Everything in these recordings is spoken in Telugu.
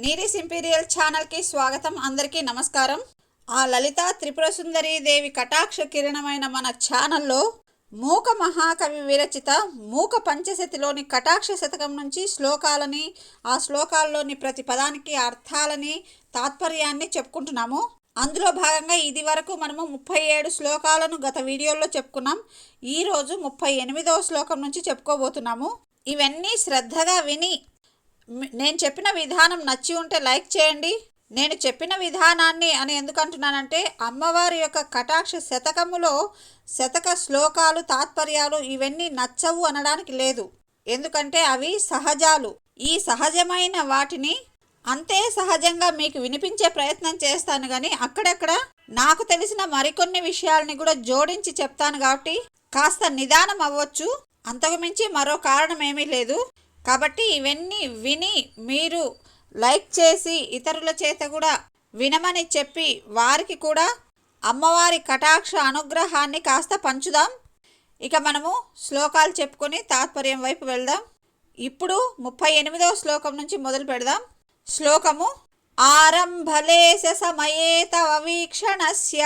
నీరీస్ ఇంపీరియల్ ఛానల్కి స్వాగతం. అందరికీ నమస్కారం. ఆ లలిత త్రిపుర సుందరి దేవి కటాక్ష కిరణమైన మన ఛానల్లో మూక మహాకవి విరచిత మూక పంచశతిలోని కటాక్ష శతకం నుంచి శ్లోకాలని, ఆ శ్లోకాల్లోని ప్రతి పదానికి అర్థాలని, తాత్పర్యాన్ని చెప్పుకుంటున్నాము. అందులో భాగంగా ఇది వరకు మనము 37 శ్లోకాలను గత వీడియోలో చెప్పుకున్నాం. ఈరోజు 38వ శ్లోకం నుంచి చెప్పుకోబోతున్నాము. ఇవన్నీ శ్రద్ధగా విని నేను చెప్పిన విధానం నచ్చి ఉంటే లైక్ చేయండి. నేను చెప్పిన విధానాన్ని అని ఎందుకు అంటున్నానంటే, అమ్మవారి యొక్క కటాక్ష శతకములో శతక శ్లోకాలు, తాత్పర్యాలు ఇవన్నీ నచ్చవు అనడానికి లేదు. ఎందుకంటే అవి సహజాలు. ఈ సహజమైన వాటిని అంతే సహజంగా మీకు వినిపించే ప్రయత్నం చేస్తాను, కానీ అక్కడక్కడ నాకు తెలిసిన మరికొన్ని విషయాలని కూడా జోడించి చెప్తాను. కాబట్టి కాస్త నిదానం అవ్వచ్చు, అంతకుమించి మరో కారణం ఏమీ లేదు. కాబట్టి ఇవన్నీ విని మీరు లైక్ చేసి ఇతరుల చేత కూడా వినమని చెప్పి వారికి కూడా అమ్మవారి కటాక్ష అనుగ్రహాన్ని కాస్త పంచుదాం. ఇక మనము శ్లోకాలు చెప్పుకొని తాత్పర్యం వైపు వెళ్దాం. ఇప్పుడు 38వ శ్లోకం నుంచి మొదలు పెడదాం. శ్లోకము: ఆరంభలేశ సమయే తవ వీక్షణస్య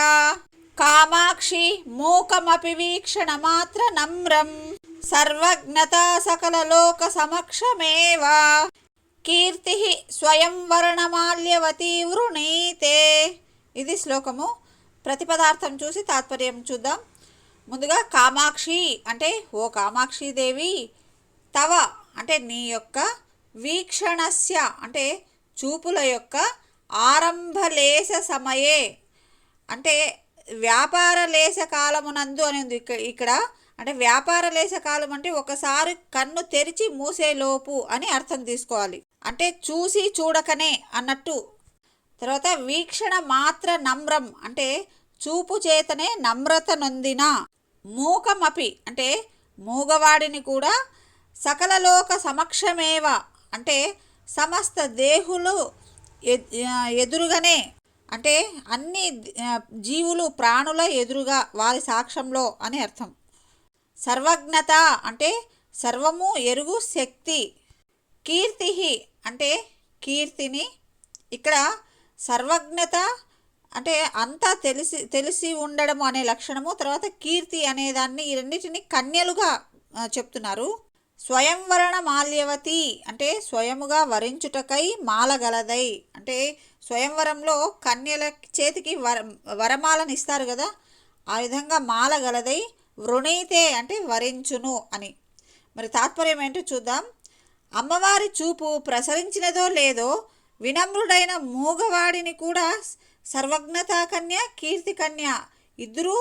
కామాక్షి మూకమపి వీక్షణ మాత్ర నమ్రం సర్వజ్ఞత సకల లోక సమక్షమేవ కీర్తి స్వయం వర్ణమాల్యవతి వృణీతే. ఇది శ్లోకము. ప్రతిపదార్థం చూసి తాత్పర్యం చూద్దాం. ముందుగా కామాక్షి అంటే ఓ కామాక్షి దేవి, తవ అంటే నీ యొక్క, వీక్షణస్య అంటే చూపుల యొక్క, ఆరంభలేశ సమయే అంటే వ్యాపార లేశ కాలమునందు అని ఉంది ఇక్కడ. అంటే వ్యాపార లేశ కాలం అంటే ఒకసారి కన్ను తెరిచి మూసేలోపు అని అర్థం తీసుకోవాలి. అంటే చూసి చూడకనే అన్నట్టు. తర్వాత వీక్షణ మాత్ర నమ్రం అంటే చూపు చేతనే నమ్రత నొందిన. మూకమపి అంటే మూగవాడిని కూడా, సకల లోక సమక్షమేవ అంటే సమస్త దేహులు ఎదురుగానే, అంటే అన్ని జీవులు ప్రాణుల ఎదురుగా వారి సాక్ష్యంలో అని అర్థం. సర్వజ్ఞత అంటే సర్వము ఎరుగు శక్తి. కీర్తి అంటే కీర్తిని. ఇక్కడ సర్వజ్ఞత అంటే అంతా తెలిసి ఉండడం అనే లక్షణము, తర్వాత కీర్తి అనేదాన్ని, ఈ రెండింటిని కన్యలుగా చెప్తున్నారు. స్వయంవరణ మాల్యవతి అంటే స్వయముగా వరించుటకై మాలగలదై, అంటే స్వయంవరంలో కన్యల చేతికి వరమాలను ఇస్తారు కదా, ఆ విధంగా మాలగలదై, వృణీతే అంటే వరించును అని. మరి తాత్పర్యం ఏంటో చూద్దాం. అమ్మవారి చూపు ప్రసరించినదో లేదో వినమ్రుడైన మూగవాడిని కూడా సర్వజ్ఞతా కన్య, కీర్తి కన్య ఇద్దరూ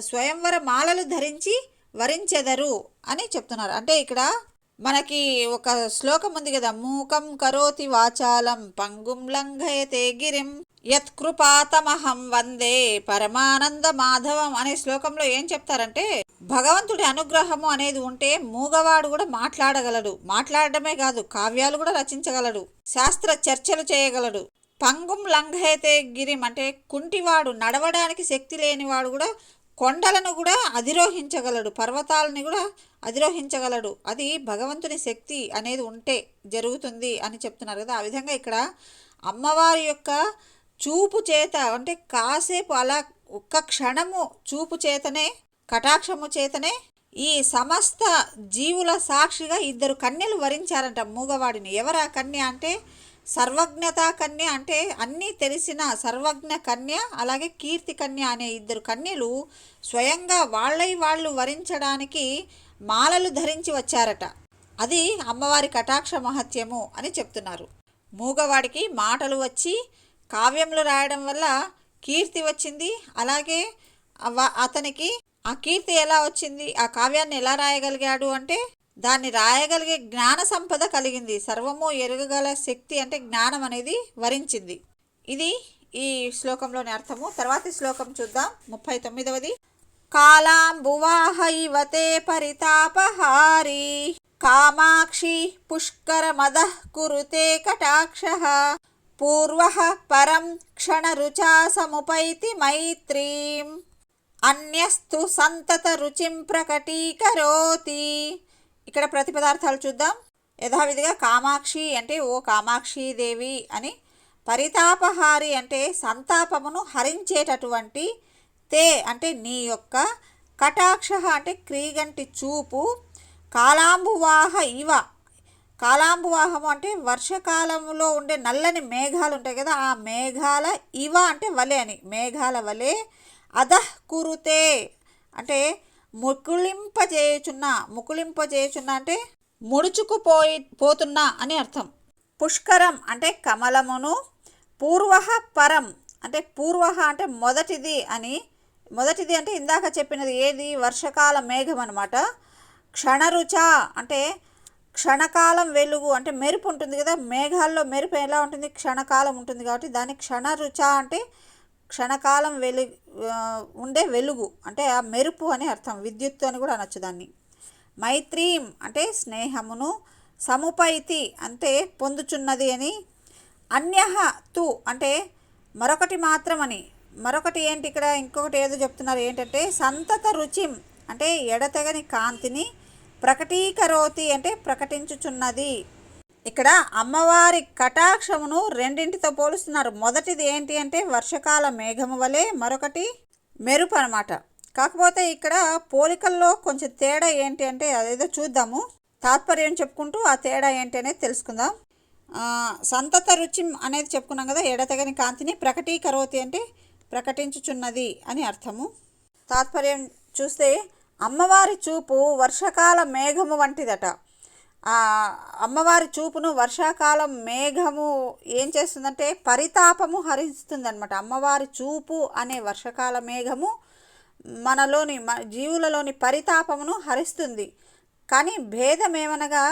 స్వయంవర మాలలు ధరించి వరించెదరు అని చెప్తున్నారు. అంటే ఇక్కడ మనకి ఒక శ్లోకం ఉంది కదా, మూకం కరోతి వాచాలం పంగుం లంఘయతే గిరిం యత్కృపాతమహం వందే పరమానంద మాధవం అనే శ్లోకంలో ఏం చెప్తారంటే, భగవంతుడి అనుగ్రహము అనేది ఉంటే మూగవాడు కూడా మాట్లాడగలడు. మాట్లాడడమే కాదు, కావ్యాలు కూడా రచించగలడు, శాస్త్ర చర్చలు చేయగలడు. పంగుం లంఘయతే గిరిం అంటే కుంటివాడు, నడవడానికి శక్తి లేనివాడు కూడా కొండలను కూడా అధిరోహించగలడు, పర్వతాలని కూడా అధిరోహించగలడు. అది భగవంతుని శక్తి అనేది ఉంటే జరుగుతుంది అని చెప్తున్నారు కదా. ఆ విధంగా ఇక్కడ అమ్మవారి యొక్క చూపు చేత, అంటే కాసేపు అలా ఒక్క క్షణము చూపు చేతనే, కటాక్షము చేతనే ఈ సమస్త జీవుల సాక్షిగా ఇద్దరు కన్యలు వరించారంట మూగవాడిని. ఎవరా కన్య అంటే సర్వజ్ఞతా కన్య అంటే అన్నీ తెలిసిన సర్వజ్ఞ కన్య, అలాగే కీర్తి కన్య అనే ఇద్దరు కన్యలు స్వయంగా వాళ్ళు వరించడానికి మాలలు ధరించి వచ్చారట. అది అమ్మవారి కటాక్ష మహత్యము అని చెప్తున్నారు. మూగవాడికి మాటలు వచ్చి కావ్యములు రాయడం వల్ల కీర్తి వచ్చింది. అలాగే అతనికి ఆ కీర్తి ఎలా వచ్చింది, ఆ కావ్యాన్ని ఎలా రాయగలిగాడు అంటే దాన్ని రాయగలిగే జ్ఞాన సంపద కలిగింది. సర్వము ఎరగగల శక్తి అంటే జ్ఞానం అనేది వరించింది. ఇది ఈ శ్లోకంలోని అర్థము. తర్వాతి శ్లోకం చూద్దాం. 39వది. కాలాంబువాహైవతే పరితాపహారీ కామాక్షి పుష్కర మదః కురుతే కటాక్షః పూర్వః పరం క్షణ రుచా సముపైతి మైత్రీం అన్యస్తు సంతత రుచిం ప్రకటీకరోతి. ఇక్కడ ప్రతిపదార్థాలు చూద్దాం. యథావిధిగా కామాక్షి అంటే ఓ కామాక్షి దేవి అని, పరితాపహారి అంటే సంతాపమును హరించేటటువంటి, తే అంటే నీ యొక్క, కటాక్ష అంటే క్రీగంటి చూపు, కాలాంబువాహ ఇవ, కాలాంబువాహము అంటే వర్షకాలంలో ఉండే నల్లని మేఘాలు ఉంటాయి కదా, ఆ మేఘాల ఇవ అంటే వలె అని, మేఘాల వలె, అధః కురుతే అంటే ముకుళింపజేయుచున్న అంటే పోతున్నా అని అర్థం. పుష్కరం అంటే కమలమును, పూర్వ పరం అంటే పూర్వ అంటే మొదటిది అని, మొదటిది అంటే ఇందాక చెప్పినది ఏది, వర్షకాల మేఘం అనమాట. క్షణరుచ అంటే క్షణకాలం వెలుగు అంటే మెరుపు ఉంటుంది కదా, మేఘాల్లో మెరుపు ఎలా ఉంటుంది, క్షణకాలం ఉంటుంది కాబట్టి దాన్ని క్షణరుచ అంటే క్షణకాలం ఉండే వెలుగు అంటే ఆ మెరుపు అని అర్థం, విద్యుత్తు అని కూడా అనొచ్చు దాన్ని. మైత్రీం అంటే స్నేహమును, సముపైతి అంటే పొందుచున్నది అని, అన్యః తు అంటే మరొకటి మాత్రం అని, మరొకటి ఏంటి ఇక్కడ ఇంకొకటి ఏదో చెప్తున్నారు ఏంటంటే, సంతత రుచిం అంటే ఎడతెగని కాంతిని, ప్రకటీకరోతి అంటే ప్రకటించుచున్నది. ఇక్కడ అమ్మవారి కటాక్షమును రెండింటితో పోలుస్తున్నారు. మొదటిది ఏంటి అంటే వర్షకాల మేఘము వలె, మరొకటి మెరుపు అనమాట. కాకపోతే ఇక్కడ పోలికల్లో కొంచెం తేడా ఏంటి అంటే అదేదో చూద్దాము, తాత్పర్యం చెప్పుకుంటూ ఆ తేడా ఏంటి అనేది తెలుసుకుందాం. సంతత రుచి అనేది చెప్పుకున్నాం కదా, ఎడతెగని కాంతిని, ప్రకటీకరోతి అంటే ప్రకటించుచున్నది అని అర్థము. తాత్పర్యం చూస్తే అమ్మవారి చూపు వర్షకాల మేఘము వంటిదట. అమ్మవారి చూపును వర్షాకాలం మేఘము ఏం చేస్తుందంటే పరితాపము హరిస్తుంది అనమాట. అమ్మవారి చూపు అనే వర్షకాల మేఘము మనలోని జీవులలోని పరితాపమును హరిస్తుంది. కానీ భేదం ఏమనగా,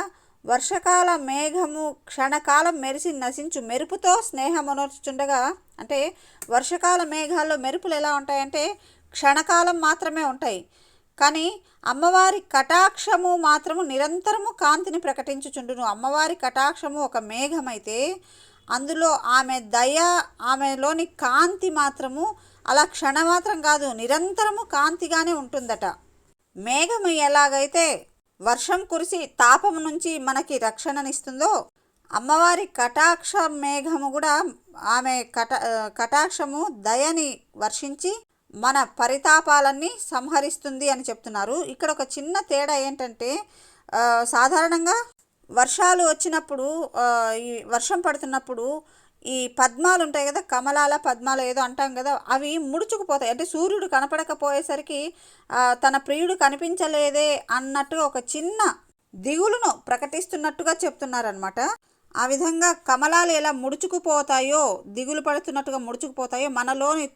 వర్షకాల మేఘము క్షణకాలం మెరిసి నశించు మెరుపుతో స్నేహమునర్చుండగా, అంటే వర్షకాల మేఘాల్లో మెరుపులు ఎలా ఉంటాయంటే క్షణకాలం మాత్రమే ఉంటాయి. కానీ అమ్మవారి కటాక్షము మాత్రము నిరంతరము కాంతిని ప్రకటించుచుండును. అమ్మవారి కటాక్షము ఒక మేఘమైతే అందులో ఆమె దయ, ఆమెలోని కాంతి మాత్రము అలా క్షణమాత్రం కాదు, నిరంతరము కాంతిగానే ఉంటుందట. మేఘము ఎలాగైతే వర్షం కురిసి తాపము నుంచి మనకి రక్షణనిస్తుందో, అమ్మవారి కటాక్ష మేఘము కూడా ఆమె కటాక్షము దయని వర్షించి మన పరితాపాలన్నీ సంహరిస్తుంది అని చెప్తున్నారు. ఇక్కడ ఒక చిన్న తేడా ఏంటంటే, సాధారణంగా వర్షాలు వచ్చినప్పుడు, ఈ వర్షం పడుతున్నప్పుడు ఈ పద్మాలు ఉంటాయి కదా, కమలాల పద్మాలు ఏదో అంటాం కదా, అవి ముడుచుకుపోతాయి. అంటే సూర్యుడు కనపడకపోయేసరికి తన ప్రియుడు కనిపించలేదే అన్నట్టు ఒక చిన్న దిగులును ప్రకటిస్తున్నట్టుగా చెప్తున్నారనమాట. ఆ విధంగా కమలాలు ఎలా ముడుచుకుపోతాయో, దిగులు పడుతున్నట్టుగా ముడుచుకుపోతాయో, మనలోని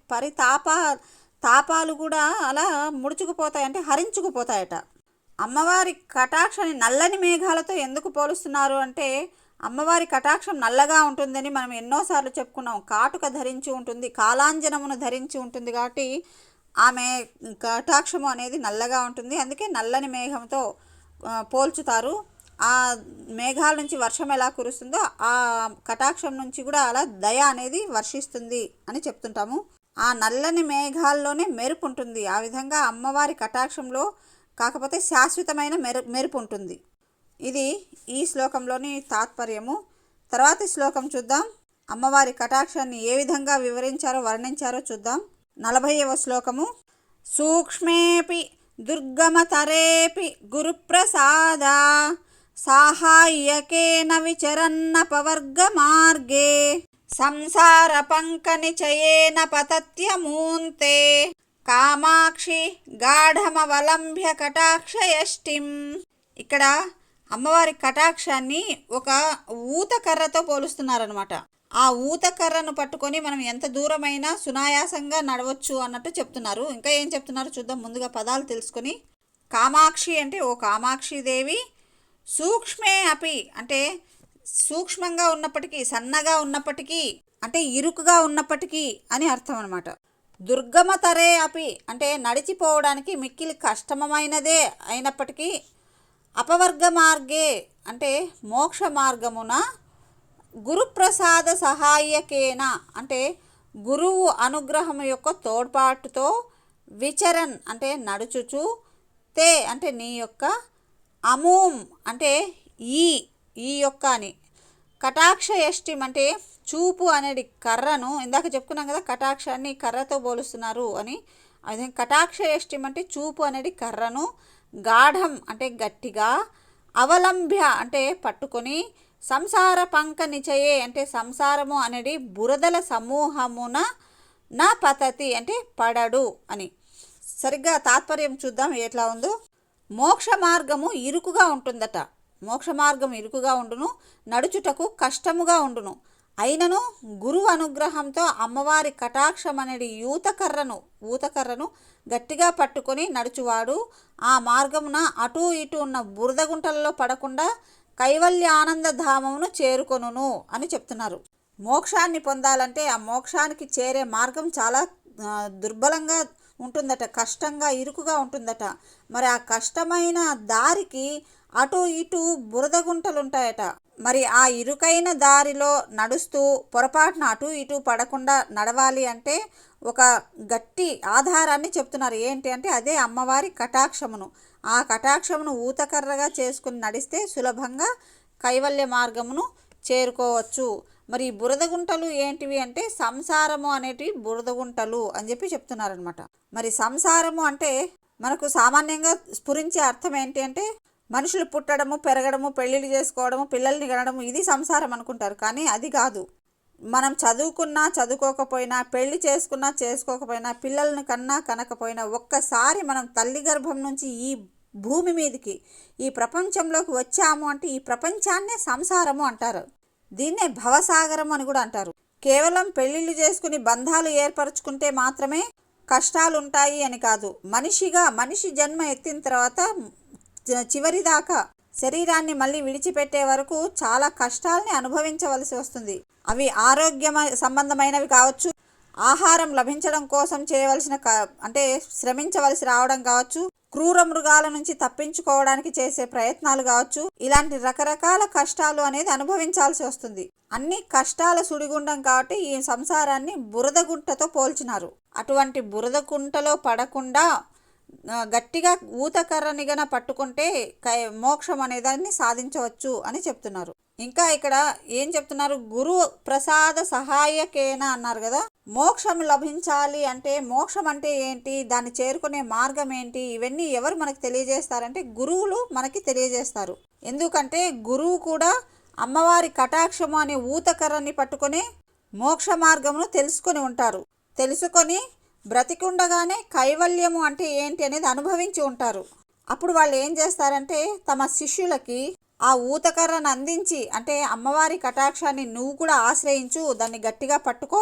తాపాలు కూడా అలా ముడుచుకుపోతాయి, అంటే హరించుకుపోతాయట. అమ్మవారి కటాక్షని నల్లని మేఘాలతో ఎందుకు పోలుస్తున్నారు అంటే, అమ్మవారి కటాక్షం నల్లగా ఉంటుందని మనం ఎన్నోసార్లు చెప్పుకున్నాం. కాటుక ధరించి ఉంటుంది, కాలాంజనమును ధరించి ఉంటుంది కాబట్టి ఆమె కటాక్షము అనేది నల్లగా ఉంటుంది. అందుకే నల్లని మేఘంతో పోల్చుతారు. ఆ మేఘాల నుంచి వర్షం ఎలా కురుస్తుందో ఆ కటాక్షం నుంచి కూడా అలా దయ అనేది వర్షిస్తుంది అని చెప్తుంటాము. ఆ నల్లని మేఘాల్లోనే మెరుపు ఉంటుంది. ఆ విధంగా అమ్మవారి కటాక్షంలో కాకపోతే శాశ్వతమైన మెరుపు ఉంటుంది. ఇది ఈ శ్లోకంలోని తాత్పర్యము. తర్వాతి శ్లోకం చూద్దాం. అమ్మవారి కటాక్షాన్ని ఏ విధంగా వర్ణించారో చూద్దాం. 40వ శ్లోకము. సూక్ష్మేపి దుర్గమతరేపి గురుప్రసాద సాహాయ్యకేన విచరన్నపవర్గ మార్గే సంసార పంకనిచయేన పతత్యమూంతే కామాక్షి గాఢమవలంభ్య కటాక్షయష్టిం. ఇక్కడ అమ్మవారి కటాక్షాన్ని ఒక ఊతకర్రతో పోలుస్తున్నారనమాట. ఆ ఊతకర్రను పట్టుకొని మనం ఎంత దూరమైనా సునాయాసంగా నడవచ్చు అన్నట్టు చెప్తున్నారు. ఇంకా ఏం చెప్తున్నారు చూద్దాం. ముందుగా పదాలు తెలుసుకొని, కామాక్షి అంటే ఓ కామాక్షి దేవి, సూక్ష్మే అపి అంటే సూక్ష్మంగా ఉన్నప్పటికీ, సన్నగా ఉన్నప్పటికీ, అంటే ఇరుకుగా ఉన్నప్పటికీ అని అర్థం అనమాట. దుర్గమతరే అపి అంటే నడిచిపోవడానికి మిక్కిలి కష్టమైనదే అయినప్పటికీ, అపవర్గ మార్గే అంటే మోక్ష మార్గమున, గురుప్రసాద సహాయకేన అంటే గురువు అనుగ్రహం యొక్క తోడ్పాటుతో, విచరన్ అంటే నడుచుచు, తే అంటే నీ యొక్క, అమూం అంటే ఈ ఈ యొక్క అని. కటాక్ష యష్టిం అంటే చూపు అనేది కర్రను, ఇందాక చెప్పుకున్నాం కదా కటాక్షాన్ని కర్రతో పోలుస్తున్నారు అని. అదే కటాక్ష యష్టిం అంటే చూపు అనేది కర్రను, గాఢం అంటే గట్టిగా, అవలంబ్య అంటే పట్టుకొని, సంసార పంక నిచయే అంటే సంసారము అనేది బురదల సమూహమున నా పతతి అంటే పడడు అని. సరిగ్గా తాత్పర్యం చూద్దాం ఎట్లా ఉందో. మోక్ష మార్గము ఇరుకుగా ఉంటుందట. మోక్ష మార్గం ఇరుకుగా ఉండును, నడుచుటకు కష్టముగా ఉండును. అయినను గురువు అనుగ్రహంతో అమ్మవారి కటాక్షం అనేది ఊతకర్రను గట్టిగా పట్టుకొని నడుచువాడు ఆ మార్గమున అటూ ఇటు ఉన్న బురదగుంటలలో పడకుండా కైవల్య ఆనంద ధామమును చేరుకొనును అని చెప్తున్నారు. మోక్షాన్ని పొందాలంటే ఆ మోక్షానికి చేరే మార్గం చాలా దుర్బలంగా ఉంటుందట, కష్టంగా ఇరుకుగా ఉంటుందట. మరి ఆ కష్టమైన దారికి అటు ఇటు బురద గుంటలు ఉంటాయట. మరి ఆ ఇరుకైన దారిలో నడుస్తూ పొరపాటున అటు ఇటు పడకుండా నడవాలి అంటే ఒక గట్టి ఆధారాన్ని చెప్తున్నారు. ఏంటి అంటే అదే అమ్మవారి కటాక్షమును. ఆ కటాక్షమును ఊతకర్రగా చేసుకుని నడిస్తే సులభంగా కైవల్య మార్గమును చేరుకోవచ్చు. మరి బురద గుంటలు ఏంటివి అంటే సంసారము అనేటివి బురద గుంటలు అని చెప్పి చెప్తున్నారనమాట. మరి సంసారము అంటే మనకు సామాన్యంగా స్ఫురించే అర్థం ఏంటి అంటే మనుషులు పుట్టడము, పెరగడము, పెళ్ళిళ్ళు చేసుకోవడము, పిల్లల్ని కనడము, ఇది సంసారం అనుకుంటారు. కానీ అది కాదు. మనం చదువుకున్నా చదువుకోకపోయినా, పెళ్లి చేసుకున్నా చేసుకోకపోయినా, పిల్లల్ని కన్నా కనకపోయినా, ఒక్కసారి మనం తల్లి గర్భం నుంచి ఈ భూమి మీదకి ఈ ప్రపంచంలోకి వచ్చాము అంటే ఈ ప్రపంచాన్నే సంసారము అంటారు. దీన్నే భవసాగరం అని కూడా అంటారు. కేవలం పెళ్ళిళ్ళు చేసుకుని బంధాలు ఏర్పరచుకుంటే మాత్రమే కష్టాలు ఉంటాయి అని కాదు. మనిషి జన్మ ఎత్తిన తర్వాత చివరి దాకా శరీరాన్ని మళ్ళీ విడిచిపెట్టే వరకు చాలా కష్టాలని అనుభవించవలసి వస్తుంది. అవి ఆరోగ్య సంబంధమైనవి కావచ్చు, ఆహారం లభించడం కోసం చేయవలసిన అంటే శ్రమించవలసి రావడం కావచ్చు, క్రూర మృగాల నుంచి తప్పించుకోవడానికి చేసే ప్రయత్నాలు కావచ్చు. ఇలాంటి రకరకాల కష్టాలు అనేది అనుభవించాల్సి వస్తుంది. అన్ని కష్టాల సుడిగుండం కాబట్టి ఈ సంసారాన్ని బురదగుంటతో పోల్చినారు. అటువంటి బురదగుంటలో పడకుండా గట్టిగా ఊతకర్రని గన పట్టుకుంటే మోక్షం అనేదాన్ని సాధించవచ్చు అని చెప్తున్నారు. ఇంకా ఇక్కడ ఏం చెప్తున్నారు, గురు ప్రసాద సహాయకేన అన్నారు కదా. మోక్షం లభించాలి అంటే మోక్షం అంటే ఏంటి, దాన్ని చేరుకునే మార్గం ఏంటి, ఇవన్నీ ఎవరు మనకి తెలియజేస్తారంటే గురువులు మనకి తెలియజేస్తారు. ఎందుకంటే గురువు కూడా అమ్మవారి కటాక్షము అనే ఊతకర్రని పట్టుకొని మోక్ష మార్గమును తెలుసుకొని ఉంటారు. తెలుసుకొని బ్రతికుండగానే కైవల్యము అంటే ఏంటి అనేది అనుభవించి ఉంటారు. అప్పుడు వాళ్ళు ఏం చేస్తారంటే తమ శిష్యులకి ఆ ఊతకర్రను అందించి, అంటే అమ్మవారి కటాక్షాన్ని నువ్వు కూడా ఆశ్రయించు, దాన్ని గట్టిగా పట్టుకో,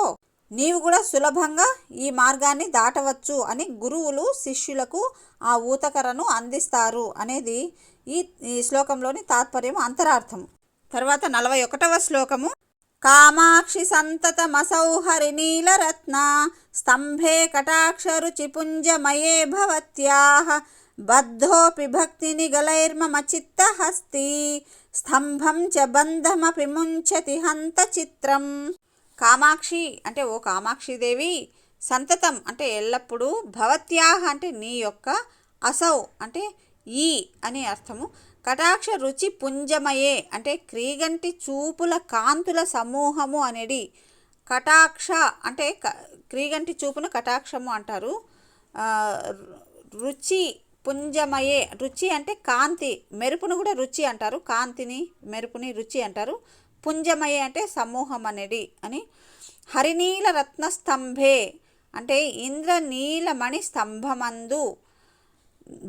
నీవు కూడా సులభంగా ఈ మార్గాన్ని దాటవచ్చు అని గురువులు శిష్యులకు ఆ ఊతకర్రను అందిస్తారు అనేది ఈ శ్లోకంలోని తాత్పర్యం, అంతరార్థం. తర్వాత 41వ శ్లోకము. కామాక్షి సంతతమసౌ హరినీలరత్న స్తంభే కటాక్ష రుచిపుంజమయే భవత్యాః బద్ధోపి భక్తి నిగలైర్మమ చిత్తహస్తి స్తంభం చ బంధమపి ముంచతి హంత చిత్రం. కామాక్షి అంటే ఓ కామాక్షిదేవి, సంతతం అంటే ఎల్లప్పుడూ, భవత్యాః అంటే నీ యొక్క, అసౌ అంటే ఈ అని అర్థము, కటాక్ష రుచి పుంజమయే అంటే క్రీగంటి చూపుల కాంతుల సమూహము అనేది. కటాక్ష అంటే క్రీగంటి చూపును కటాక్షము అంటారు. రుచి పుంజమయే, రుచి అంటే కాంతి, మెరుపును కూడా రుచి అంటారు, కాంతిని మెరుపుని రుచి అంటారు. పుంజమయే అంటే సమూహం అనేది అని. హరినీల రత్న స్తంభే అంటే ఇంద్రనీలమణి స్తంభమందు,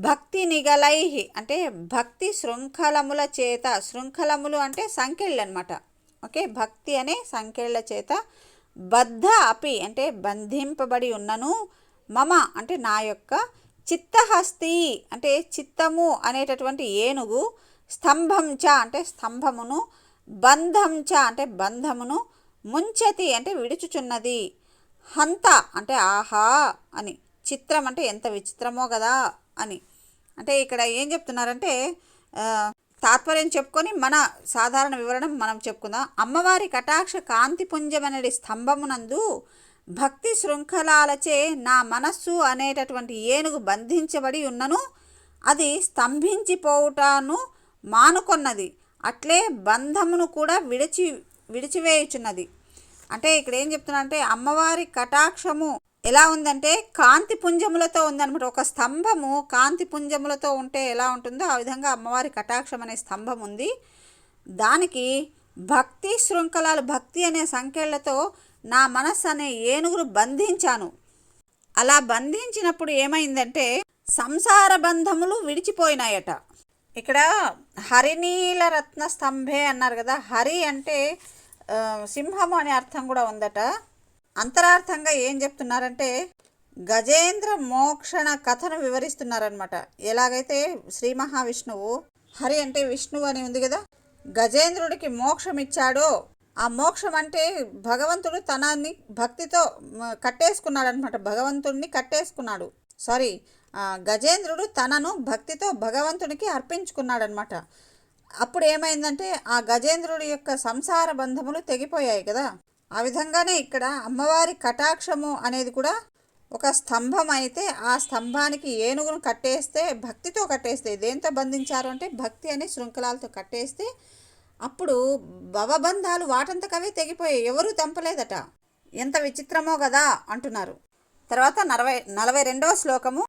భక్తి నిగలై అంటే భక్తి శృంఖలముల చేత, శృంఖలములు అంటే సంకెళ్ళు అనమాట. ఓకే, భక్తి అనే సంకెళ్ళ చేత, బద్ధ అపి అంటే బంధింపబడి ఉన్నను, మమ అంటే నా యొక్క, చిత్తహస్తి అంటే చిత్తము అనేటటువంటి ఏనుగు, స్తంభం చ అంటే స్తంభమును, బంధం చ అంటే బంధమును, ముంచతి అంటే విడుచుచున్నది, హంత అంటే ఆహా అని, చిత్రం అంటే ఎంత విచిత్రమో కదా అని. అంటే ఇక్కడ ఏం చెప్తున్నారంటే తాత్పర్యం చెప్పుకొని మన సాధారణ వివరణ మనం చెప్పుకుందాం. అమ్మవారి కటాక్ష కాంతిపుంజం అనేది స్తంభమునందు భక్తి శృంఖలాలచే నా మనస్సు అనేటటువంటి ఏనుగు బంధించబడి ఉన్నను, అది స్తంభించిపోవుటను మానుకొన్నది. అట్లే బంధమును కూడా విడిచివేయుచున్నది. అంటే ఇక్కడ ఏం చెప్తున్నా అంటే అమ్మవారి కటాక్షము ఎలా ఉందంటే కాంతి పుంజములతో ఉందన్నమాట. ఒక స్తంభము కాంతి పుంజములతో ఉంటే ఎలా ఉంటుందో ఆ విధంగా అమ్మవారి కటాక్షం అనే స్తంభం ఉంది. దానికి భక్తి శృంఖలాలు, భక్తి అనే సంఖ్యలతో నా మనస్సు అనే ఏనుగును బంధించాను. అలా బంధించినప్పుడు ఏమైందంటే సంసార బంధములు విడిచిపోయినాయట. ఇక్కడ హరినీల రత్న స్తంభే అన్నారు కదా. హరి అంటే సింహము అనే అర్థం కూడా ఉందట. అంతరార్థంగా ఏం చెప్తున్నారంటే గజేంద్ర మోక్షణ కథను వివరిస్తున్నారనమాట. ఎలాగైతే శ్రీ మహావిష్ణువు హరి అంటే విష్ణువు అని ఉంది కదా, గజేంద్రుడికి మోక్షం ఇచ్చాడో ఆ మోక్షం అంటే భగవంతుడు తనని భక్తితో కట్టేసుకున్నాడు అనమాట. భగవంతుడిని కట్టేసుకున్నాడు. గజేంద్రుడు తనను భక్తితో భగవంతునికి అర్పించుకున్నాడు అనమాట. అప్పుడు ఏమైందంటే ఆ గజేంద్రుడి యొక్క సంసార బంధములు తెగిపోయాయి కదా. ఆ విధంగానే ఇక్కడ అమ్మవారి కటాక్షము అనేది కూడా ఒక స్తంభం అయితే ఆ స్తంభానికి ఏనుగును కట్టేస్తే, భక్తితో కట్టేస్తే, దేంతో బంధించారు అంటే భక్తి అనే శృంఖలాలతో కట్టేస్తే అప్పుడు భవబంధాలు వాటంతకవే తెగిపోయాయి. ఎవరూ తెంపలేదట. ఎంత విచిత్రమో కదా అంటున్నారు. తర్వాత 42వ శ్లోకము.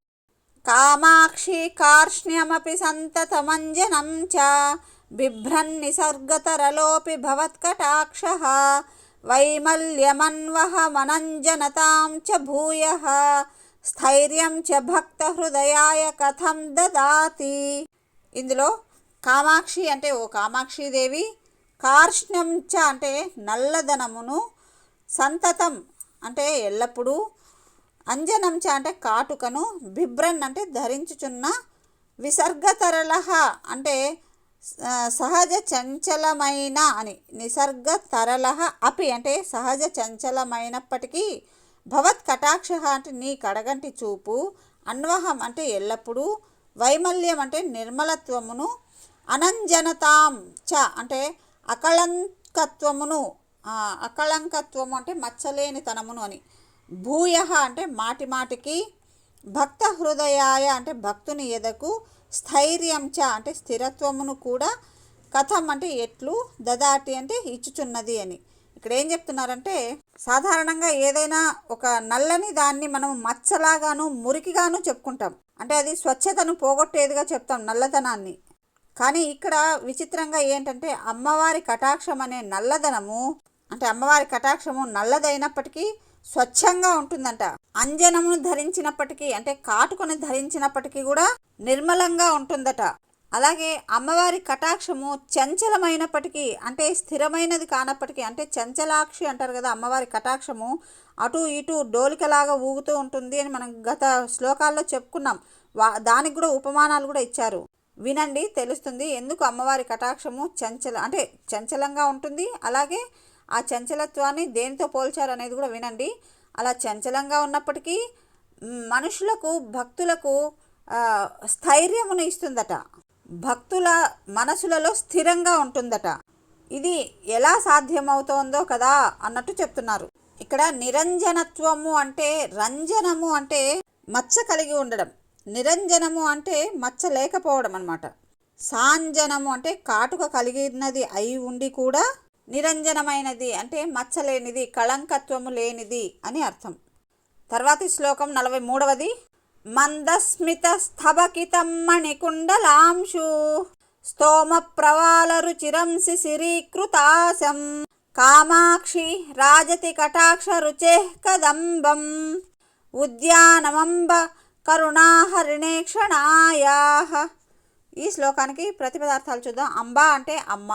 కామాక్షి కార్ష్ణ్యమపి సంతతమంజనం చ బిభ్రన్ నిసర్గతరలోపి భవత్కటాక్షః వైమల్యమన్వహమనంజనతాం చ భూయః స్థైర్యం చ భక్త హృదయాయ కథం దదాతి. ఇందులో కామాక్షి అంటే ఓ కామాక్షిదేవి, కార్ష్ణ్యం చ అంటే నల్లదనమును, సంతతం అంటే ఎల్లప్పుడూ, అంజనం చ అంటే కాటుకను, బిభ్రన్ అంటే ధరించుచున్న, విసర్గతరళః అంటే సహజ చంచలమైన అని, నిసర్గ తరళః అపి అంటే సహజ చంచలమైనప్పటికీ, భవత్ కటాక్షః అంటే నీ కడగంటి చూపు, అన్వహం అంటే ఎల్లప్పుడూ, వైమల్యం అంటే నిర్మలత్వమును, అనంజనతాం చ అంటే అకళంకత్వమును, అకళంకత్వము అంటే మచ్చలేనితనమును అని, భూయః అంటే మాటి మాటికి, భక్త హృదయాయ అంటే భక్తుని ఎదకు, స్థైర్యం చ అంటే స్థిరత్వమును కూడా, కథం అంటే ఎట్లు, దదాటి అంటే ఇచ్చుచున్నది అని. ఇక్కడ ఏం చెప్తున్నారంటే సాధారణంగా ఏదైనా ఒక నల్లని దాన్ని మనం మచ్చలాగాను మురికిగాను చెప్పుకుంటాం. అంటే అది స్వచ్ఛతను పోగొట్టేదిగా చెప్తాం నల్లదనాన్ని. కానీ ఇక్కడ విచిత్రంగా ఏంటంటే అమ్మవారి కటాక్షం అనే నల్లదనము అంటే అమ్మవారి కటాక్షము నల్లదైనప్పటికీ స్వచ్ఛంగా ఉంటుందంట. అంజనమును ధరించినప్పటికీ అంటే కాటుకొని ధరించినప్పటికీ కూడా నిర్మలంగా ఉంటుందట. అలాగే అమ్మవారి కటాక్షము చంచలమైనప్పటికీ అంటే స్థిరమైనది కానప్పటికీ, అంటే చంచలాక్షి అంటారు కదా, అమ్మవారి కటాక్షము అటు ఇటు డోలికలాగా ఊగుతూ ఉంటుంది అని మనం గత శ్లోకాల్లో చెప్పుకున్నాం. దానికి కూడా ఉపమానాలు కూడా ఇచ్చారు. వినండి, తెలుస్తుంది ఎందుకు అమ్మవారి కటాక్షము అంటే చంచలంగా ఉంటుంది. అలాగే ఆ చంచలత్వాన్ని దేనితో పోల్చారు అనేది కూడా వినండి. అలా చంచలంగా ఉన్నప్పటికీ మనుషులకు, భక్తులకు స్థైర్యమును ఇస్తుందట. భక్తుల మనసులలో స్థిరంగా ఉంటుందట. ఇది ఎలా సాధ్యమవుతోందో కదా అన్నట్టు చెప్తున్నారు. ఇక్కడ నిరంజనత్వము అంటే, రంజనము అంటే మచ్చ కలిగి ఉండడం, నిరంజనము అంటే మచ్చ లేకపోవడం అన్నమాట. సాంజనము అంటే కాటుక కలిగినది అయి ఉండి కూడా నిరంజనమైనది అంటే మచ్చలేనిది, కళంకత్వము లేనిది అని అర్థం. తర్వాతి శ్లోకం 43వది. మందస్మిత స్థబకితం మణికుండలాంశు స్తోమ ప్రవాల రుచిరం శిశిరీకృతాసం కామాక్షి రాజతి కటాక్ష రుచే కదంబం ఉద్యానమంబ కరుణాహరిణేక్షణాయాః. ఈ శ్లోకానికి ప్రతిపదార్థాలు చూద్దాం. అంబా అంటే అమ్మ,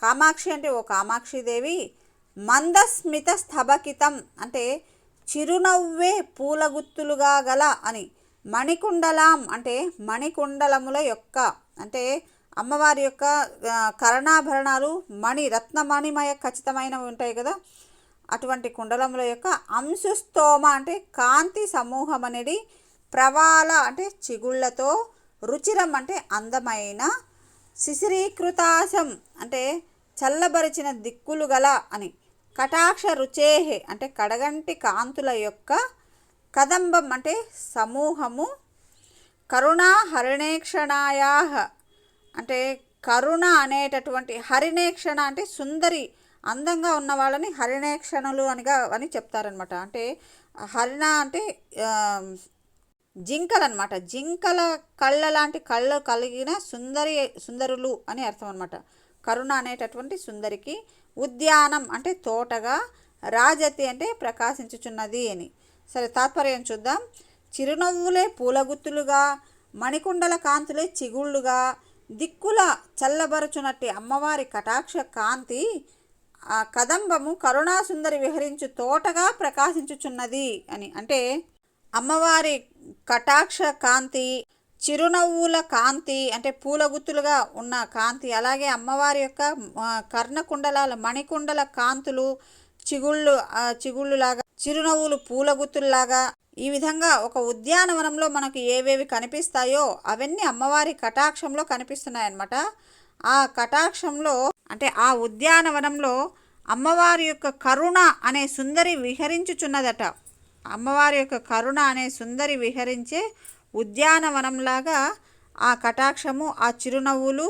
కామాక్షి అంటే ఓ కామాక్షిదేవి, మందస్మిత స్థబకితం అంటే చిరునవ్వే పూలగుత్తులుగా గల అని, మణికుండలాం అంటే మణికుండలముల యొక్క అంటే అమ్మవారి యొక్క కర్ణాభరణాలు రత్నమణిమయ ఖచ్చితమైనవి ఉంటాయి కదా, అటువంటి కుండలముల యొక్క అంశుస్తోమ అంటే కాంతి సమూహం అనేది, ప్రవాల అంటే చిగుళ్లతో, రుచిరం అంటే అందమైన, శిశిరీకృతాశం అంటే చల్లబరిచిన దిక్కులు గల అని, కటాక్ష రుచేహే అంటే కడగంటి కాంతుల యొక్క, కదంబం అంటే సమూహము, కరుణా హరిణేక్షణాయాః అంటే కరుణ అనేటటువంటి హరిణేక్షణ అంటే సుందరి, అందంగా ఉన్న వాళ్ళని హరిణేక్షణులు అని చెప్తారనమాట. అంటే హరిణ అంటే జింకలు అనమాట. జింకల కళ్ళ లాంటి కళ్ళు కలిగిన సుందరులు అని అర్థం అనమాట. కరుణ అనేటటువంటి సుందరికి. ఉద్యానం అంటే తోటగా, రాజతి అంటే ప్రకాశించుచున్నది అని. సరే, తాత్పర్యం చూద్దాం. చిరునవ్వులే పూలగుత్తులుగా, మణికుండల కాంతులే చిగుళ్ళుగా, దిక్కుల చల్లబరుచునట్టి అమ్మవారి కటాక్ష కాంతి ఆ కదంబము కరుణాసుందరి విహరించు తోటగా ప్రకాశించుచున్నది అని. అంటే అమ్మవారి కటాక్ష కాంతి, చిరునవ్వుల కాంతి అంటే పూలగుత్తులుగా ఉన్న కాంతి, అలాగే అమ్మవారి యొక్క కర్ణకుండలాల మణికుండల కాంతులు, చిగుళ్ళులాగా, చిరునవ్వులు పూలగుత్తుల్లాగా, ఈ విధంగా ఒక ఉద్యానవనంలో మనకు ఏవేవి కనిపిస్తాయో అవన్నీ అమ్మవారి కటాక్షంలో కనిపిస్తున్నాయన్నమాట. ఆ కటాక్షంలో అంటే ఆ ఉద్యానవనంలో అమ్మవారి యొక్క కరుణ అనే సుందరి విహరించుచున్నదట. అమ్మవారి యొక్క కరుణ అనే సుందరి విహరించే ఉద్యానవనంలాగా ఆ కటాక్షము, ఆ చిరునవ్వులు,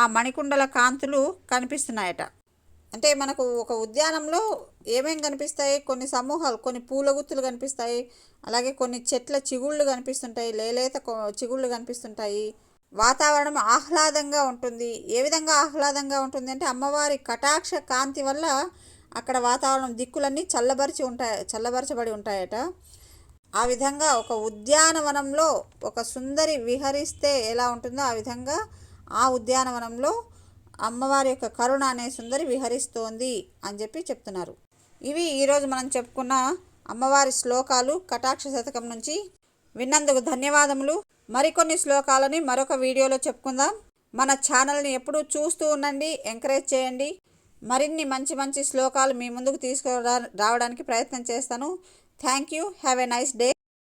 ఆ మణికుండల కాంతులు కనిపిస్తున్నాయట. అంటే మనకు ఒక ఉద్యానంలో ఏమేమి కనిపిస్తాయి? కొన్ని సమూహాలు, కొన్ని పూలగుత్తులు కనిపిస్తాయి, అలాగే కొన్ని చెట్ల చిగుళ్ళు కనిపిస్తుంటాయి, లేలేత చిగుళ్ళు కనిపిస్తుంటాయి. వాతావరణం ఆహ్లాదంగా ఉంటుంది. ఏ విధంగా ఆహ్లాదంగా ఉంటుంది అంటే అమ్మవారి కటాక్ష కాంతి వల్ల అక్కడ వాతావరణం దిక్కులన్నీ చల్లబరచబడి ఉంటాయట. ఆ విధంగా ఒక ఉద్యానవనంలో ఒక సుందరి విహరిస్తే ఎలా ఉంటుందో ఆ విధంగా ఆ ఉద్యానవనంలో అమ్మవారి యొక్క కరుణ అనే సుందరి విహరిస్తోంది అని చెప్తున్నారు. ఇవి ఈరోజు మనం చెప్పుకున్న అమ్మవారి శ్లోకాలు కటాక్ష శతకం నుంచి. విన్నందుకు ధన్యవాదములు. మరికొన్ని శ్లోకాలని మరొక వీడియోలో చెప్పుకుందాం. మన ఛానల్ని ఎప్పుడూ చూస్తూ ఉండండి, ఎంకరేజ్ చేయండి. మరిన్ని మంచి మంచి శ్లోకాలు మీ ముందుకు రావడానికి ప్రయత్నం చేస్తాను. Thank you. Have a nice day.